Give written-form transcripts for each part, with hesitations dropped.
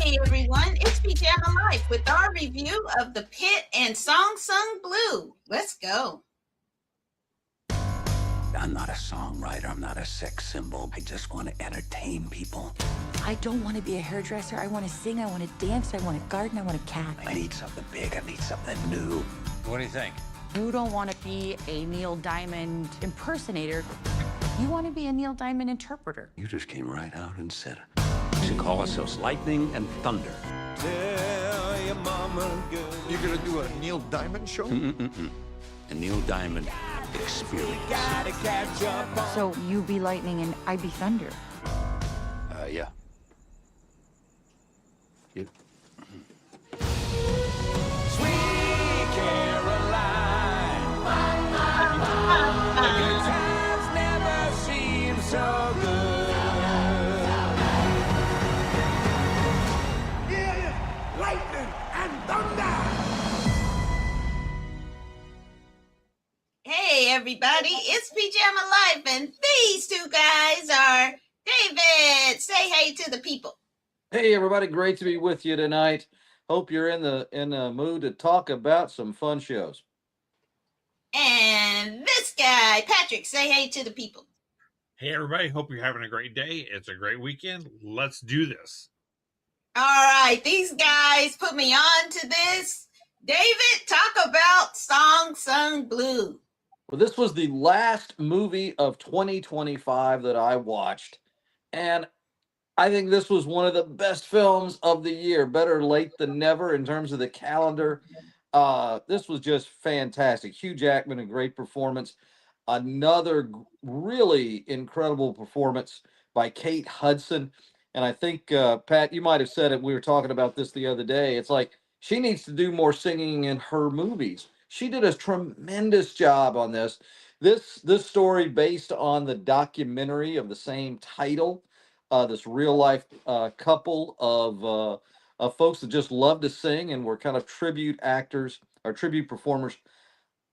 Hey everyone, it's Pajama Life with our review of the Pitt and Song Sung Blue. Let's go. I'm not a songwriter. I'm not a sex symbol. I just want to entertain people. I don't want to be a hairdresser. I want to sing. I want to dance. I want to garden. I want a cat. I need something big. I need something new. What do you think? You don't want to be a Neil Diamond impersonator. You want to be a Neil Diamond interpreter. You just came right out and said it. We should call ourselves Lightning and Thunder. Tell your mama good. You're gonna do a Neil Diamond show? A Neil Diamond experience. Gotta catch up on. So you be lightning and I be thunder. Yeah. You? Sweet Caroline. The good times never seem so good. Yeah, lightning and thunder. Hey everybody, it's Pajama Life and these two guys are David. Say hey to the people. Hey everybody, great to be with you tonight. Hope you're in the mood to talk about some fun shows. And this guy, Patrick. Say hey to the people. Hey, everybody. Hope you're having a great day. It's a great weekend. Let's do this. All right, these guys put me on to this. David, talk about Song Sung Blue. Well, this was the last movie of 2025 that I watched, and I think this was one of the best films of the year. Better late than never in terms of the calendar. This was just fantastic. Hugh Jackman, a great performance. Another really incredible performance by Kate Hudson. And I think, Pat, you might have said it. We were talking about this the other day. It's like she needs to do more singing in her movies. She did a tremendous job on this. This story based on the documentary of the same title. This real life couple of folks that just love to sing and were kind of tribute actors or tribute performers.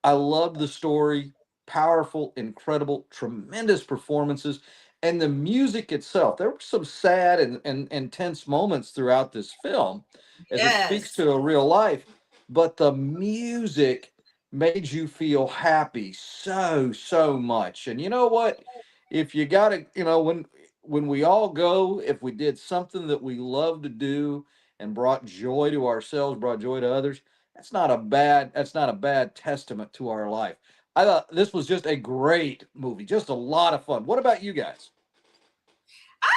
I loved the story. Powerful, incredible, tremendous performances. And the music itself, there were some sad and tense moments throughout this film as it speaks to a real life. But the music made you feel happy so much. And you know what? If you got to, when we all go, if we did something that we love to do and brought joy to ourselves, brought joy to others, that's not a bad testament to our life. I thought this was just a great movie, just a lot of fun. What about you guys? I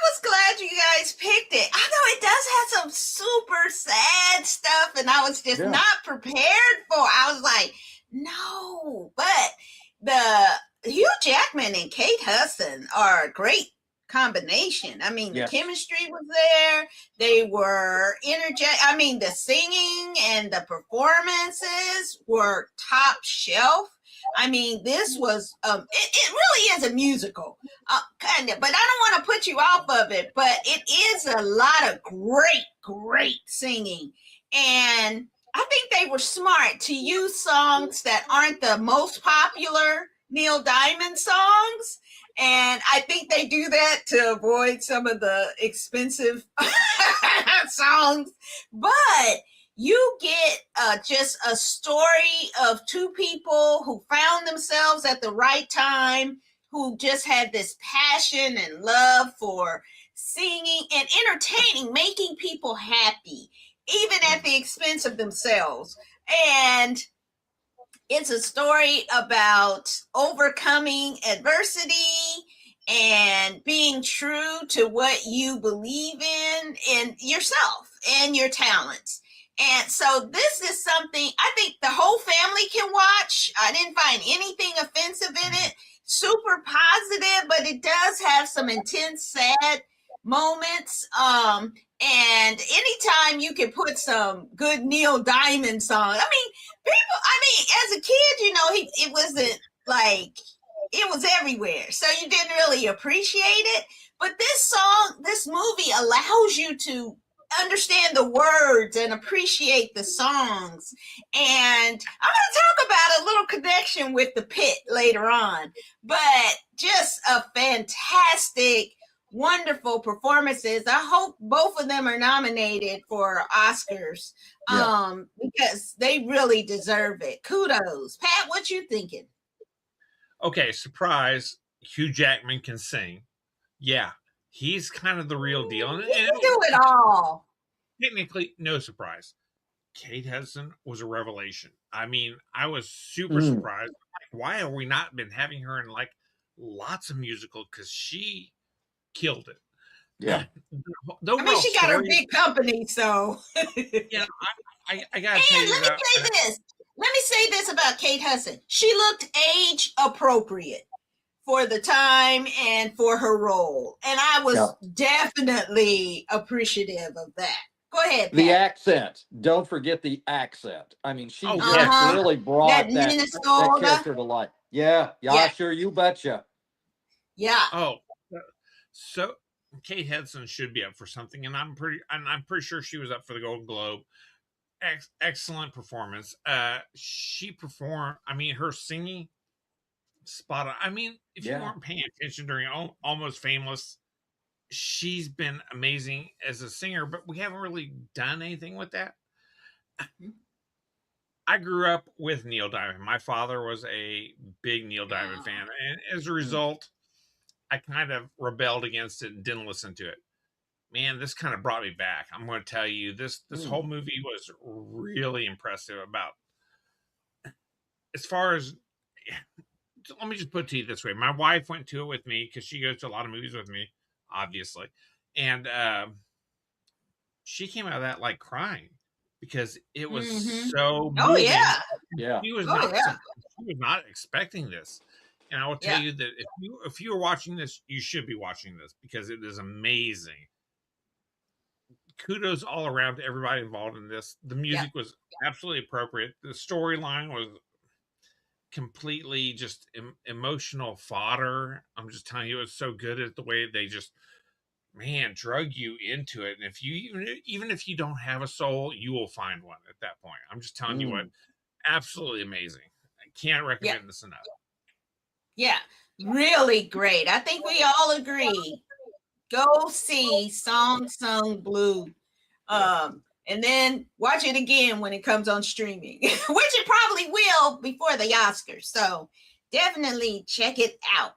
was glad you guys picked it. I know it does have some super sad stuff, and I was just not prepared for. I was like, no, but the Hugh Jackman and Kate Hudson are a great combination. I mean, the chemistry was there. They were energetic. I mean, the singing and the performances were top shelf. I mean, this was it really is a musical, kind of. But I don't want to put you off of it. But it is a lot of great singing, and I think they were smart to use songs that aren't the most popular Neil Diamond songs. And I think they do that to avoid some of the expensive songs. But you get just a story of two people who found themselves at the right time, who just had this passion and love for singing and entertaining, making people happy, even at the expense of themselves. And it's a story about overcoming adversity and being true to what you believe in yourself and your talents. And so this is something I think the whole family can watch. I didn't find anything offensive in it. Super positive, but it does have some intense, sad moments. And anytime you can put some good Neil Diamond song. As a kid, it wasn't like it was everywhere. So you didn't really appreciate it. But this movie allows you to understand the words and appreciate the songs. And I'm going to talk about a little connection with the Pitt later on, but just a fantastic wonderful performances. I hope both of them are nominated for Oscars because they really deserve it. Kudos. Pat, what you thinking? Okay, surprise. Hugh Jackman can sing. Yeah, he's kind of the real deal. He can do it all. Technically, no surprise. Kate Hudson was a revelation. I mean, I was super surprised. Like, why have we not been having her in like lots of musicals? Because she killed it. Yeah. I mean, she got her big company, so. Yeah, I gotta tell you that. Let me say this about Kate Hudson. She looked age appropriate for the time and for her role, and I was definitely appreciative of that. Go ahead, Pat. The accent. Don't forget the accent. I mean, she just really brought that character to life. Yeah, sure, you betcha. Yeah. Oh, so Kate Hudson should be up for something, and I'm pretty sure she was up for the Golden Globe. Excellent performance. She performed. I mean, her singing, spot on. I mean, if you weren't paying attention during Almost Famous, she's been amazing as a singer, but we haven't really done anything with that. I grew up with Neil Diamond. My father was a big Neil Diamond fan, and as a result, I kind of rebelled against it and didn't listen to it. Man, this kind of brought me back. I'm going to tell you, this whole movie was really impressive. About as far as, let me just put it to you this way: my wife went to it with me because she goes to a lot of movies with me, obviously, and she came out of that like crying because it was so moving. Oh yeah, She was not expecting this. And I will tell you that if you are watching this, you should be watching this because it is amazing. Kudos all around to everybody involved in this. The music was absolutely appropriate. The storyline was completely just emotional fodder. I'm just telling you, it was so good at the way they just, drug you into it. And if you even if you don't have a soul, you will find one at that point. I'm just telling you what, absolutely amazing. I can't recommend this enough. Yeah, really great. I think we all agree. Go see Song Sung Blue. And then watch it again when it comes on streaming, which it probably will before the Oscars. So definitely check it out.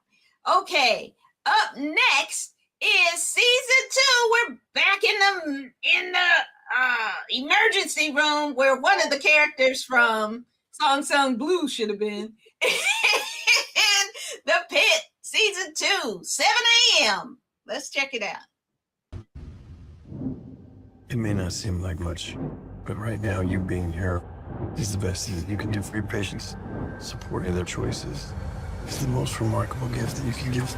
Okay, up next is season 2. We're back in the emergency room where one of the characters from Song Sung Blue should have been. And the Pitt, season 2, 7 a.m. Let's check it out. It may not seem like much, but right now, you being here is the best thing that you can do for your patients. Supporting their choices is the most remarkable gift that you can give.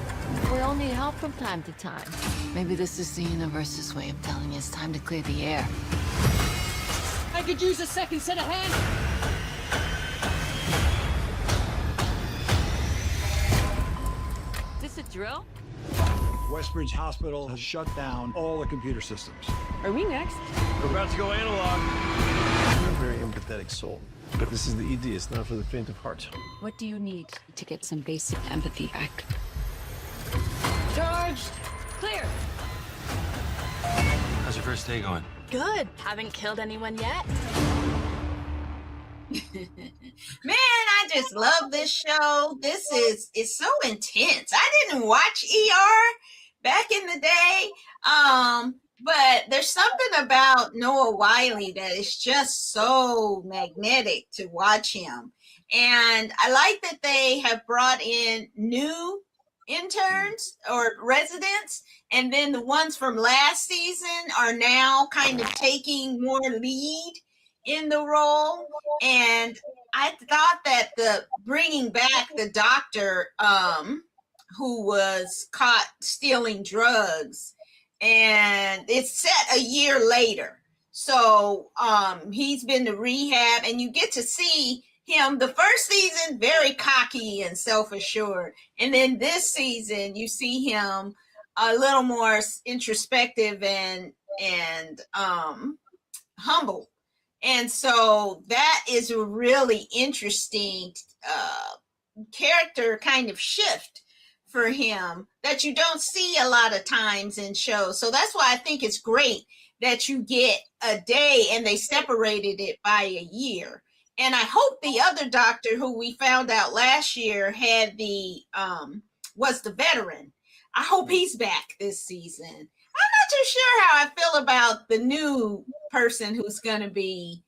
We all need help from time to time. Maybe this is the universe's way of telling you it's time to clear the air. I could use a second set of hands. Is this a drill? Westbridge Hospital has shut down all the computer systems. Are we next? We're about to go analog. You're a very empathetic soul, but this is the ED. It's not for the faint of heart. What do you need to get some basic empathy back? Charged. Clear. How's your first day going? Good. Haven't killed anyone yet. Man, I just love this show. It's so intense. I didn't watch ER back in the day, but there's something about Noah Wiley that is just so magnetic to watch him. And I like that they have brought in new interns or residents, and then the ones from last season are now kind of taking more lead in the role. And I thought that the bringing back the doctor who was caught stealing drugs, and it's set a year later, so he's been to rehab, and you get to see him the first season very cocky and self-assured, and then this season you see him a little more introspective and humble. And so that is a really interesting character kind of shift for him that you don't see a lot of times in shows. So that's why I think it's great that you get a day and they separated it by a year. And I hope the other doctor who we found out last year had was the veteran. I hope he's back this season. I'm not too sure how I feel about the new person who's going to be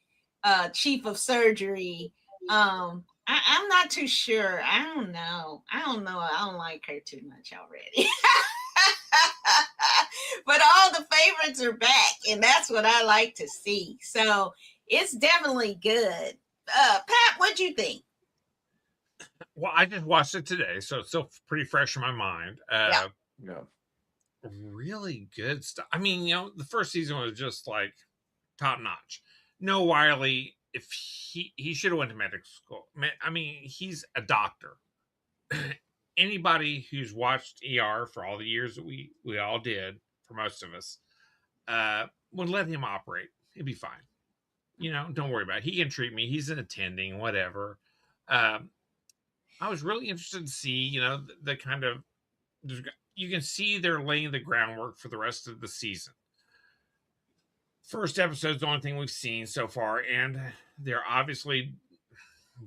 chief of surgery. I'm not too sure. I don't know. I don't like her too much already. But all the favorites are back, and that's what I like to see. So it's definitely good. Pat, what'd you think? Well, I just watched it today, so it's still pretty fresh in my mind. Yeah. Really good stuff. I mean, the first season was just like top notch. Noah Wiley, if he should have went to medical school. I mean, he's a doctor. Anybody who's watched ER for all the years that we all did, for most of us, would let him operate. It'd be fine. Don't worry about it. He can treat me. He's an attending, whatever. I was really interested to see, the kind of, you can see they're laying the groundwork for the rest of the season. First episode's the only thing we've seen so far, and they're obviously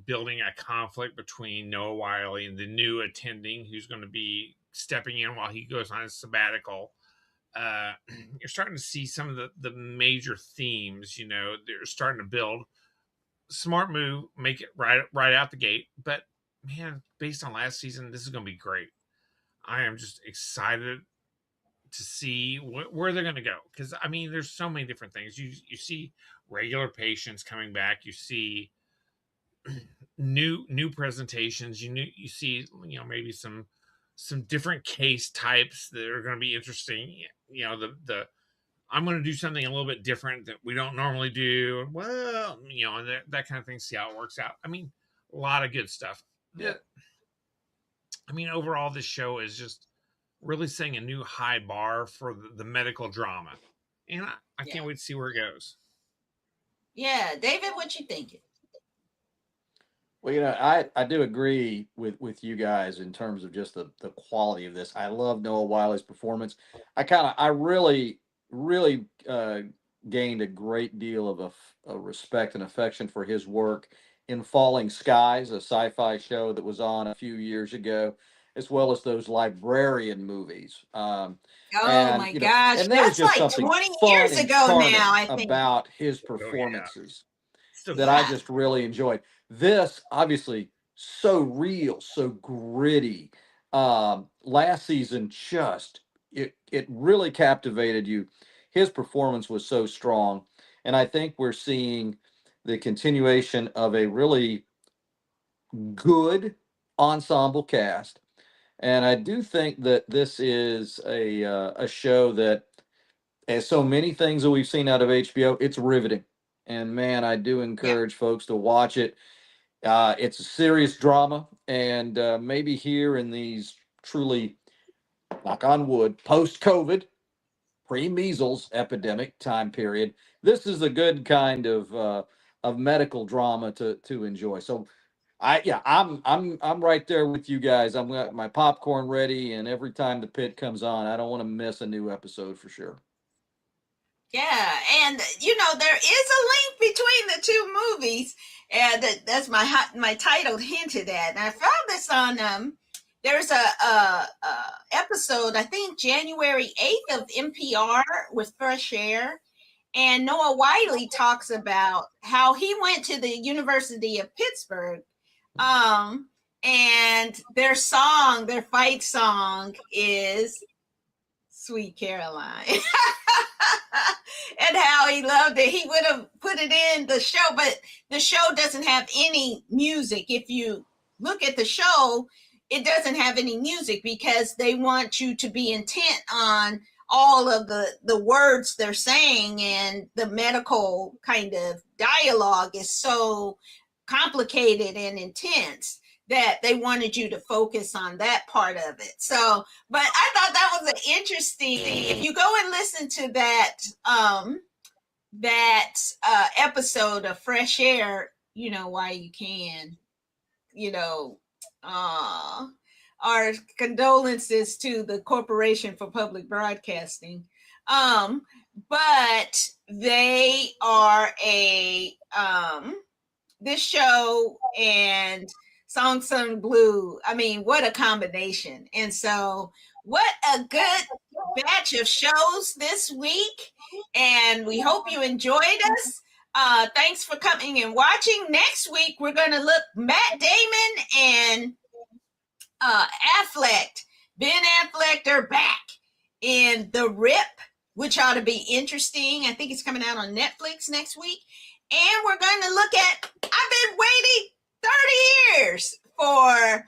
building a conflict between Noah Wiley and the new attending who's going to be stepping in while he goes on his sabbatical. You're starting to see some of the major themes. They're starting to build. Smart move, make it right out the gate. But man, based on last season, this is going to be great. I am just excited to see where they're going to go, because I mean, there's so many different things. You see regular patients coming back. You see new presentations. You see maybe some different case types that are going to be interesting. The I'm going to do something a little bit different that we don't normally do. Well, and that kind of thing. See how it works out. I mean, a lot of good stuff. Yeah. I mean, overall, this show is just really setting a new high bar for the medical drama, and I can't wait to see where it goes. Yeah, David, what you thinking? Well, I do agree with you guys in terms of just the quality of this. I love Noah Wiley's performance. I really gained a great deal of a respect and affection for his work in Falling Skies, a sci-fi show that was on a few years ago, as well as those librarian movies. Oh And my gosh, and there was that's just like something 20 fun years and ago charming now, I think. about his performances that I just really enjoyed. This obviously so real, so gritty. Last season just it really captivated you. His performance was so strong, and I think we're seeing the continuation of a really good ensemble cast. And I do think that this is a show that, as so many things that we've seen out of HBO, it's riveting. And man, I do encourage folks to watch it. It's a serious drama, and maybe here in these truly, knock on wood, post-COVID, pre-measles epidemic time period, this is a good kind of medical drama to enjoy. So, I'm right there with you guys. I'm got my popcorn ready, and every time the Pitt comes on, I don't want to miss a new episode for sure. Yeah, and there is a link between the two movies, and that's my title hinted at. And I found this on there's a episode, I think January 8th of NPR with Fresh Air, and Noah Wiley talks about how he went to the University of Pittsburgh, and their fight song is Sweet Caroline. And how he loved it. He would have put it in the show, but the show doesn't have any music. If you look at the show, it doesn't have any music because they want you to be intent on all of the words they're saying, and the medical kind of dialogue is so complicated and intense that they wanted you to focus on that part of it. So, but I thought that was an interesting, if you go and listen to that episode of Fresh Air, why you can, our condolences to the Corporation for Public Broadcasting. But they are this show and Song Sung Blue. I mean, what a combination. And so what a good batch of shows this week. And we hope you enjoyed us. Thanks for coming and watching. Next week, we're going to look Matt Damon and Affleck. Ben Affleck, they're back in The Rip, which ought to be interesting. I think it's coming out on Netflix next week. And we're going to look at, I've been waiting 30 years for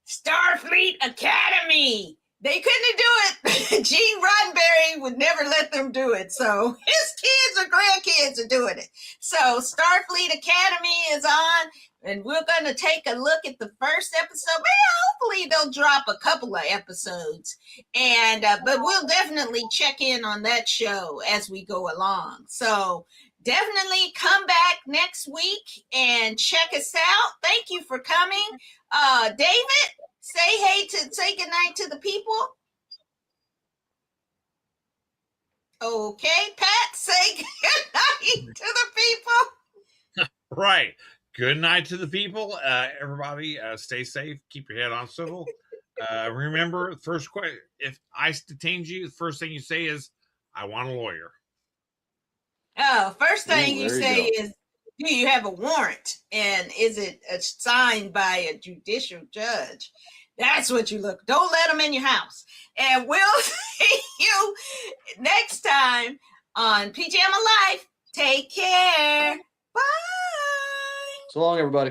Starfleet Academy. They couldn't do it. Gene Roddenberry would never let them do it. So his kids or grandkids are doing it. So Starfleet Academy is on, and we're going to take a look at the first episode. Maybe hopefully they'll drop a couple of episodes. And but we'll definitely check in on that show as we go along. So definitely come back next week and check us out. Thank you for coming. David, say goodnight to the people. Okay, Pat, say goodnight to the people. Right. Good night to the people. Everybody, stay safe. Keep your head on swivel. Remember, first question: if ICE detains you, the first thing you say is, "I want a lawyer." Oh, first thing you say is, do you have a warrant? And is it signed by a judicial judge? That's what you look. Don't let them in your house. And we'll see you next time on Pajama Life. Take care. Bye. So long, everybody.